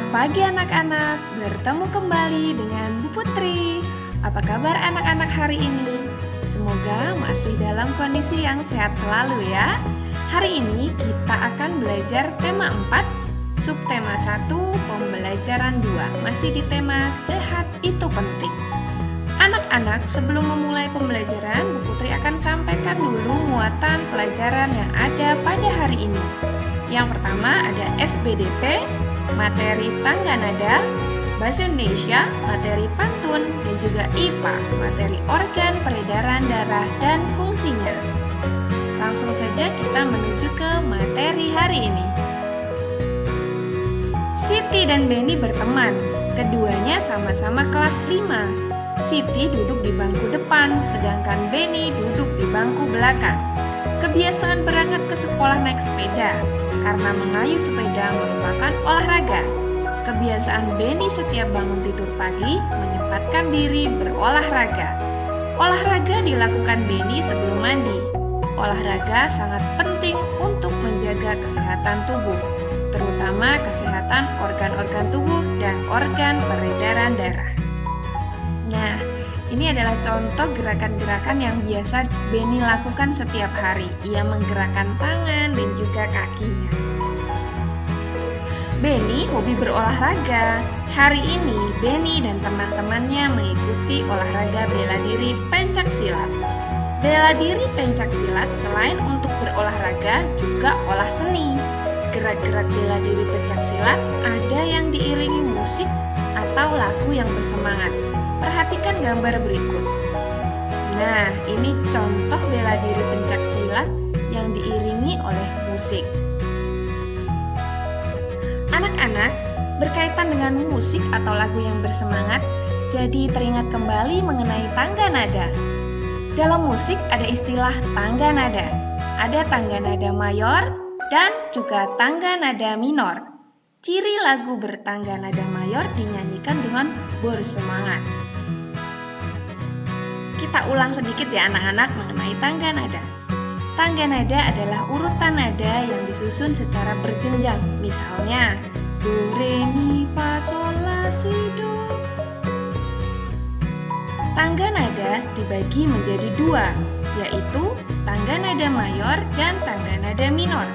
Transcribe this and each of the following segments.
Selamat pagi anak-anak, bertemu kembali dengan Bu Putri. Apa kabar anak-anak hari ini? Semoga masih dalam kondisi yang sehat selalu ya. Hari ini kita akan belajar tema 4, subtema 1, pembelajaran 2. Masih di tema sehat itu penting. Anak-anak, sebelum memulai pembelajaran, Bu Putri akan sampaikan dulu muatan pelajaran yang ada pada hari ini. Yang pertama ada SBDP, materi tangga nada, bahasa Indonesia, materi pantun, dan juga IPA, materi organ peredaran darah dan fungsinya. Langsung saja kita menuju ke materi hari ini. Siti dan Benny berteman, keduanya sama-sama kelas 5. Siti duduk di bangku depan, sedangkan Benny duduk di bangku belakang. Kebiasaan berangkat ke sekolah naik sepeda, karena mengayuh sepeda merupakan olahraga. Kebiasaan Benny setiap bangun tidur pagi menyempatkan diri berolahraga. Olahraga dilakukan Benny sebelum mandi. Olahraga sangat penting untuk menjaga kesehatan tubuh, terutama kesehatan organ-organ tubuh dan organ peredaran darah. Nah, ini adalah contoh gerakan-gerakan yang biasa Benny lakukan setiap hari. Ia menggerakkan tangan dan juga kakinya. Benny hobi berolahraga. Hari ini Benny dan teman-temannya mengikuti olahraga bela diri pencaksilat. Bela diri pencaksilat selain untuk berolahraga juga olah seni. Gerak-gerak bela diri pencaksilat ada yang diiringi musik atau lagu yang bersemangat. Perhatikan gambar berikut. Nah, ini contoh bela diri pencaksilat yang diiringi oleh musik. Anak-anak, berkaitan dengan musik atau lagu yang bersemangat, jadi teringat kembali mengenai tangga nada. Dalam musik ada istilah tangga nada. Ada tangga nada mayor dan juga tangga nada minor. Ciri lagu bertangga nada mayor dinyanyikan dengan bersemangat. Kita ulang sedikit ya anak-anak mengenai tangga nada. Tangga nada adalah urutan nada yang disusun secara berjenjang. Misalnya, do, re, mi, fa, sol, la, si, do. Tangga nada dibagi menjadi dua, yaitu tangga nada mayor dan tangga nada minor.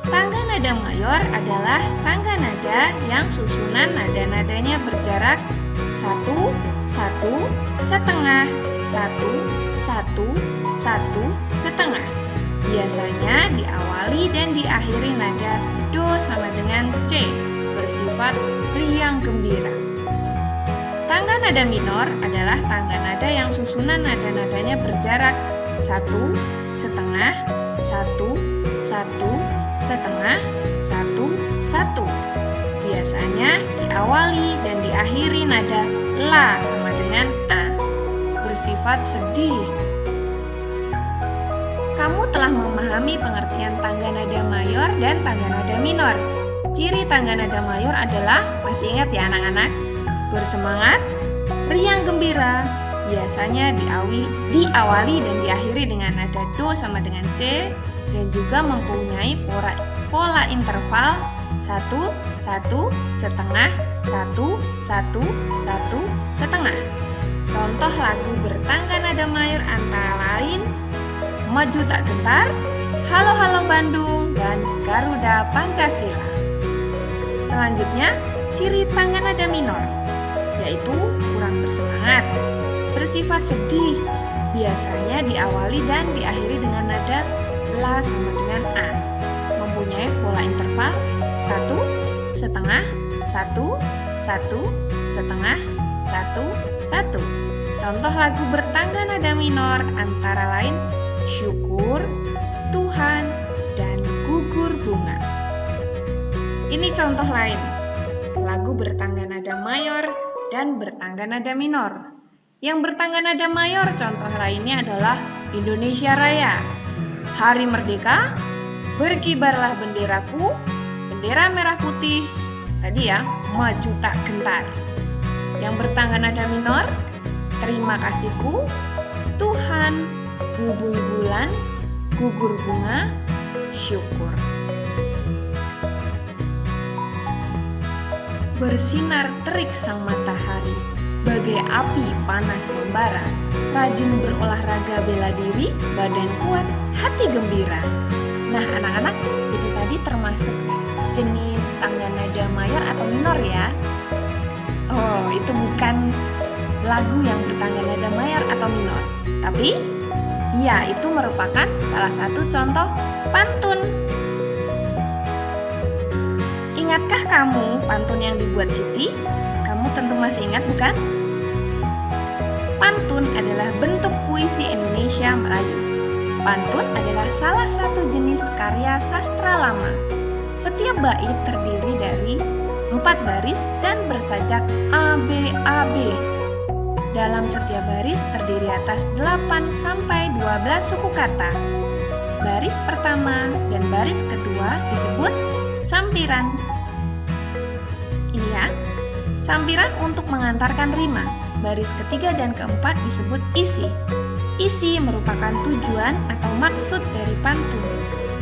Tangga nada mayor adalah tangga nada yang susunan nada-nadanya berjarak 1, 1, setengah, 1, 1, 1, setengah. Biasanya diawali dan diakhiri nada do sama dengan C, bersifat riang gembira. Tangga nada minor adalah tangga nada yang susunan nada-nadanya berjarak 1, setengah, 1, 1, setengah, 1, 1. Biasanya diawali dan diakhiri nada la sama dengan A, bersifat sedih. Kamu telah memahami pengertian tangga nada mayor dan tangga nada minor. Ciri tangga nada mayor adalah, masih ingat ya anak-anak? Bersemangat, riang gembira, biasanya diawali dan diakhiri dengan nada do sama dengan C, dan juga mempunyai pola interval 1, 1, setengah, 1, 1, 1, setengah. Contoh lagu bertangga nada mayor antara lain Maju Tak Gentar, Halo Halo Bandung, dan Garuda Pancasila. Selanjutnya, ciri tangga nada minor, yaitu kurang bersemangat, bersifat sedih, biasanya diawali dan diakhiri dengan nada la sama dengan A, mempunyai pola interval 1, setengah, 1, 1, setengah, 1, 1. Contoh lagu bertangga nada minor antara lain Syukur, Tuhan, dan Gugur Bunga. Ini contoh lain, lagu bertangga nada mayor dan bertangga nada minor. Yang bertangga nada mayor contoh lainnya adalah Indonesia Raya, Hari Merdeka, Berkibarlah Benderaku, Bendera Merah Putih, tadi ya, Maju Tak Gentar. Yang bertangga nada minor, Terima Kasihku, Tuhan, Bubui Bulan, Gugur Bunga, Syukur. bersinar terik sang matahari, bagai api panas membara, rajin berolahraga bela diri, badan kuat, hati gembira. Nah anak-anak, itu tadi termasuk jenis tangga nada mayor atau minor ya. Oh, itu bukan lagu yang bertangga nada mayor atau minor, tapi ya itu merupakan salah satu contoh pantun. Ingatkah kamu pantun yang dibuat Siti? Kamu tentu masih ingat bukan? Pantun adalah bentuk puisi Indonesia Melayu. Pantun adalah salah satu jenis karya sastra lama. Setiap bait terdiri dari 4 baris dan bersajak ABAB. Dalam setiap baris terdiri atas 8 sampai 12 suku kata. Baris pertama dan baris kedua disebut sampiran. Ini ya, sampiran untuk mengantarkan rima. Baris ketiga dan keempat disebut isi. Isi merupakan tujuan atau maksud dari pantun.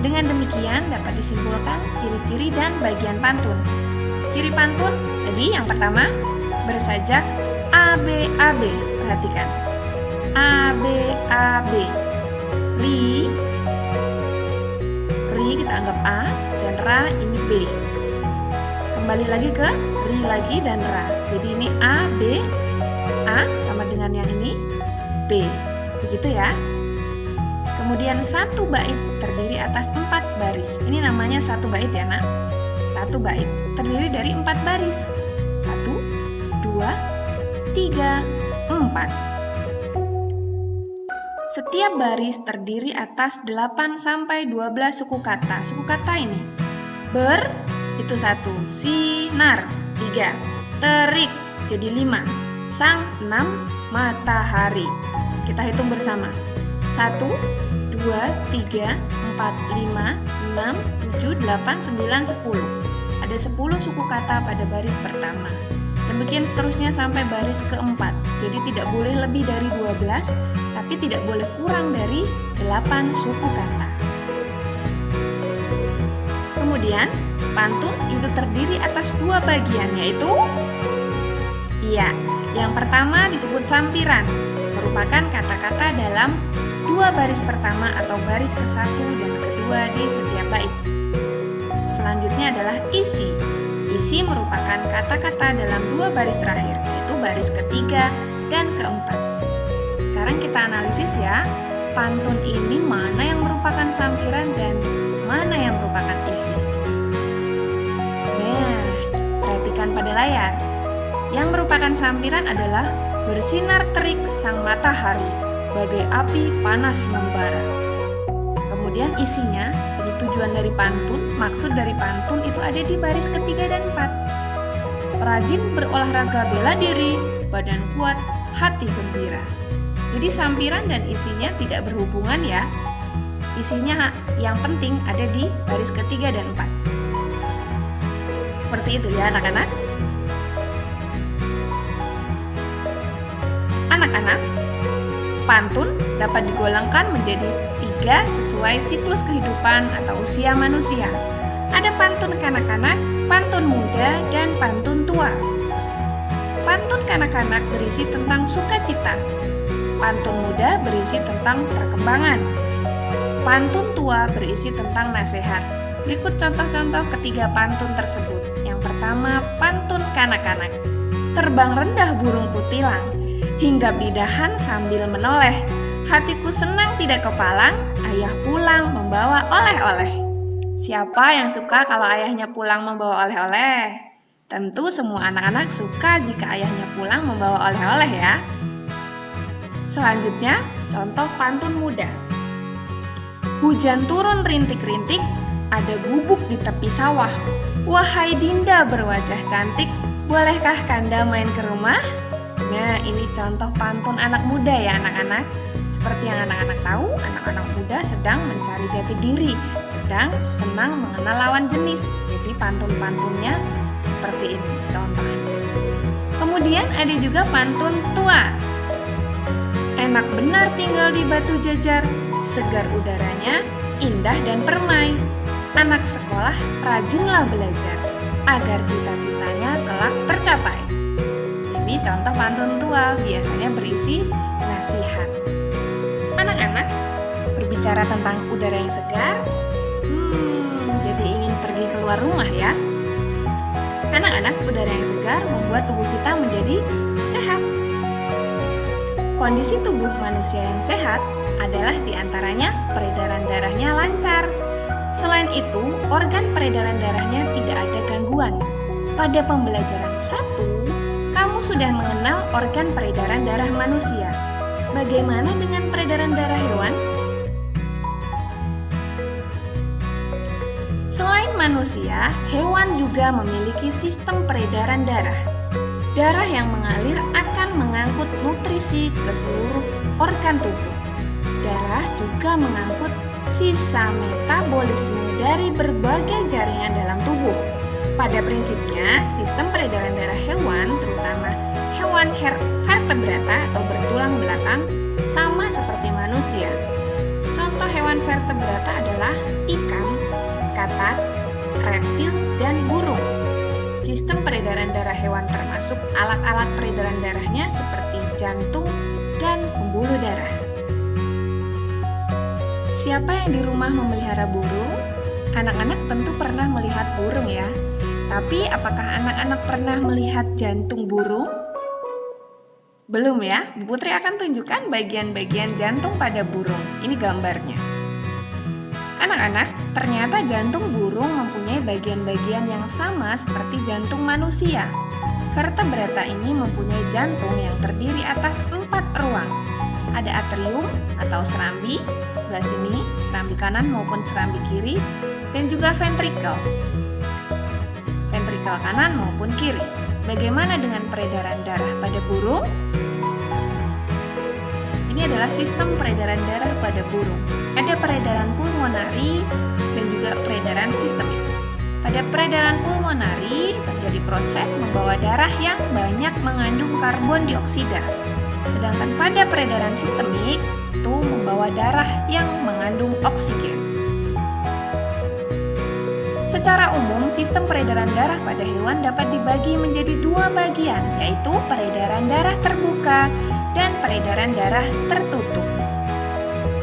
Dengan demikian dapat disimpulkan ciri-ciri dan bagian pantun. Ciri pantun, jadi yang pertama, bersajak ABAB. Perhatikan. ABAB. Ri kita anggap A, dan Ra ini B. Kembali lagi ke Ri lagi dan Ra. Jadi ini A, B, A sama dengan yang ini B. Begitu ya. Kemudian satu bait terdiri atas 4 baris. Ini namanya satu bait ya nak. Satu bait terdiri dari 4 baris. 1, 2, 3, 4. Setiap baris terdiri atas 8 sampai 12 suku kata. Suku kata ini ber itu 1, sinar 3, terik jadi 5, sang 6, matahari. Kita hitung bersama. 1, 2, 3, 4, 5, 6, 7, 8, 9, 10. Ada 10 suku kata pada baris pertama. Demikian seterusnya sampai baris keempat. Jadi tidak boleh lebih dari 12, tapi tidak boleh kurang dari 8 suku kata. Kemudian, pantun itu terdiri atas 2 bagian, yaitu yang pertama disebut sampiran, merupakan kata-kata dalam 2 baris pertama atau baris ke-1 dan kedua di setiap bait. Selanjutnya adalah isi. Isi merupakan kata-kata dalam 2 baris terakhir, yaitu baris ketiga dan keempat. Sekarang kita analisis ya, pantun ini mana yang merupakan sampiran dan mana yang merupakan isi. Nah, perhatikan pada layar. Yang merupakan sampiran adalah bersinar terik sang matahari, bagai api panas membara. Kemudian isinya, jadi tujuan dari pantun, maksud dari pantun itu ada di baris ketiga dan 4. Rajin berolahraga bela diri, badan kuat, hati gembira. Jadi sampiran dan isinya tidak berhubungan ya. Isinya yang penting ada di baris ketiga dan 4. Seperti itu ya anak-anak. Anak-anak, pantun dapat digolongkan menjadi 3 sesuai siklus kehidupan atau usia manusia. Ada pantun kanak-kanak, pantun muda, dan pantun tua. Pantun kanak-kanak berisi tentang sukacita. Pantun muda berisi tentang perkembangan. Pantun tua berisi tentang nasihat. Berikut contoh-contoh ketiga pantun tersebut. Yang pertama, pantun kanak-kanak. Terbang rendah burung kutilang, hingga bidahan sambil menoleh. Hatiku senang tidak kepalang, ayah pulang membawa oleh-oleh. Siapa yang suka kalau ayahnya pulang membawa oleh-oleh? Tentu semua anak-anak suka jika ayahnya pulang membawa oleh-oleh ya. Selanjutnya, contoh pantun muda. Hujan turun rintik-rintik, ada gubuk di tepi sawah. Wahai Dinda berwajah cantik, bolehkah Kanda main ke rumah? Nah, ini contoh pantun anak muda ya anak-anak. Seperti yang anak-anak tahu, anak-anak muda sedang mencari jati diri, sedang senang mengenal lawan jenis. Jadi pantun-pantunnya seperti ini, contoh. Kemudian ada juga pantun tua. Enak benar tinggal di Batu Jajar, segar udaranya, indah dan permai. Anak sekolah rajinlah belajar, agar cita-citanya kelak tercapai. Ini contoh pantun tua, biasanya berisi nasihat. Anak-anak, berbicara tentang udara yang segar, jadi ingin pergi keluar rumah ya. Anak-anak, udara yang segar membuat tubuh kita menjadi sehat. Kondisi tubuh manusia yang sehat adalah diantaranya peredaran darahnya lancar. Selain itu, organ peredaran darahnya tidak ada gangguan. Pada pembelajaran 1, kamu sudah mengenal organ peredaran darah manusia. Bagaimana dengan peredaran darah hewan? Selain manusia, hewan juga memiliki sistem peredaran darah. Darah yang mengalir akan mengangkut nutrisi ke seluruh organ tubuh. Darah juga mengangkut sisa metabolisme dari berbagai jaringan dalam tubuh. Pada prinsipnya, sistem peredaran darah hewan, terutama hewan vertebrata atau bertulang belakang, sama seperti manusia. Contoh hewan vertebrata adalah ikan, katak, reptil, dan burung. Sistem peredaran darah hewan termasuk alat-alat peredaran darahnya seperti jantung dan pembuluh darah. Siapa yang di rumah memelihara burung? Anak-anak tentu pernah melihat burung ya. Tapi apakah anak-anak pernah melihat jantung burung? Belum ya? Bu Putri akan tunjukkan bagian-bagian jantung pada burung. Ini gambarnya. Anak-anak, ternyata jantung burung mempunyai bagian-bagian yang sama seperti jantung manusia. Vertebrata ini mempunyai jantung yang terdiri atas 4 ruang. Ada atrium atau serambi, sebelah sini, serambi kanan maupun serambi kiri, dan juga ventrikel. Ventrikel kanan maupun kiri. Bagaimana dengan peredaran darah pada burung? Ini adalah sistem peredaran darah pada burung. Ada peredaran pulmonari dan juga peredaran sistemik. Pada peredaran pulmonari terjadi proses membawa darah yang banyak mengandung karbon dioksida. Sedangkan pada peredaran sistemik itu membawa darah yang mengandung oksigen. Secara umum, sistem peredaran darah pada hewan dapat dibagi menjadi 2 bagian, yaitu peredaran darah terbuka dan peredaran darah tertutup.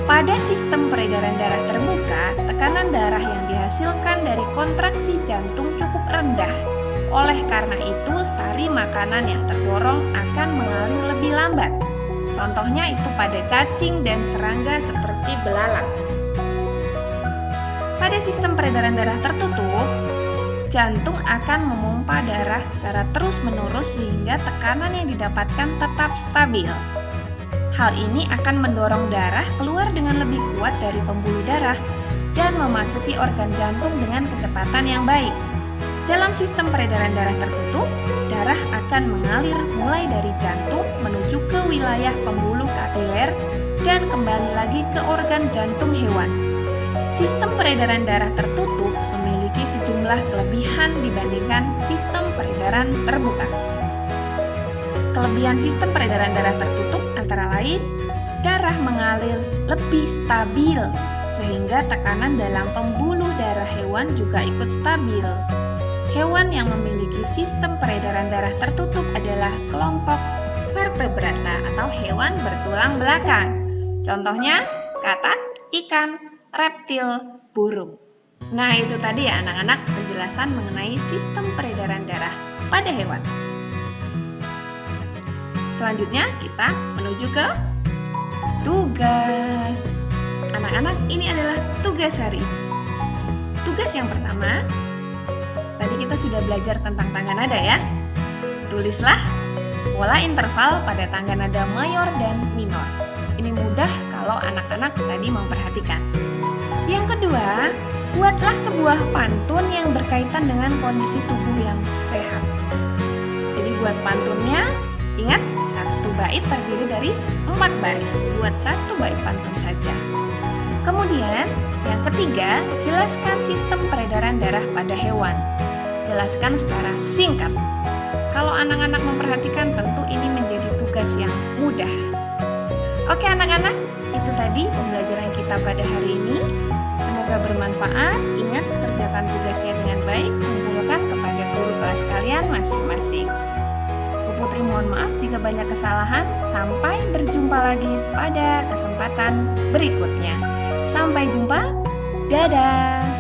Pada sistem peredaran darah terbuka, tekanan darah yang dihasilkan dari kontraksi jantung cukup rendah. Oleh karena itu, sari makanan yang terdorong akan mengalir lebih lambat. Contohnya itu pada cacing dan serangga seperti belalang. Pada sistem peredaran darah tertutup, jantung akan memompa darah secara terus-menerus sehingga tekanan yang didapatkan tetap stabil. Hal ini akan mendorong darah keluar dengan lebih kuat dari pembuluh darah dan memasuki organ jantung dengan kecepatan yang baik. Dalam sistem peredaran darah tertutup, darah akan mengalir mulai dari jantung menuju ke wilayah pembuluh kapiler dan kembali lagi ke organ jantung hewan. Sistem peredaran darah tertutup memiliki sejumlah kelebihan dibandingkan sistem peredaran terbuka. Kelebihan sistem peredaran darah tertutup antara lain, darah mengalir lebih stabil, sehingga tekanan dalam pembuluh darah hewan juga ikut stabil. Hewan yang memiliki sistem peredaran darah tertutup adalah kelompok vertebrata atau hewan bertulang belakang. Contohnya, katak, ikan, reptil, burung. Nah, itu tadi ya anak-anak penjelasan mengenai sistem peredaran darah pada hewan. Selanjutnya kita menuju ke tugas. Anak-anak, ini adalah tugas hari ini. Tugas yang pertama, tadi kita sudah belajar tentang tangga nada ya. Tulislah pola interval pada tangga nada mayor dan minor. Ini mudah kalau anak-anak tadi memperhatikan. Yang kedua, buatlah sebuah pantun yang berkaitan dengan kondisi tubuh yang sehat. Jadi buat pantunnya, ingat, 1 bait terdiri dari 4 baris. Buat 1 bait pantun saja. Kemudian, yang ketiga, jelaskan sistem peredaran darah pada hewan. Jelaskan secara singkat. Kalau anak-anak memperhatikan, tentu ini menjadi tugas yang mudah. Oke anak-anak, itu tadi pembelajaran kita pada hari ini. Semoga bermanfaat. Ingat, kerjakan tugasnya dengan baik, kumpulkan kepada guru kelas kalian masing-masing. Putri mohon maaf jika banyak kesalahan. Sampai berjumpa lagi pada kesempatan berikutnya. Sampai jumpa. Dadah.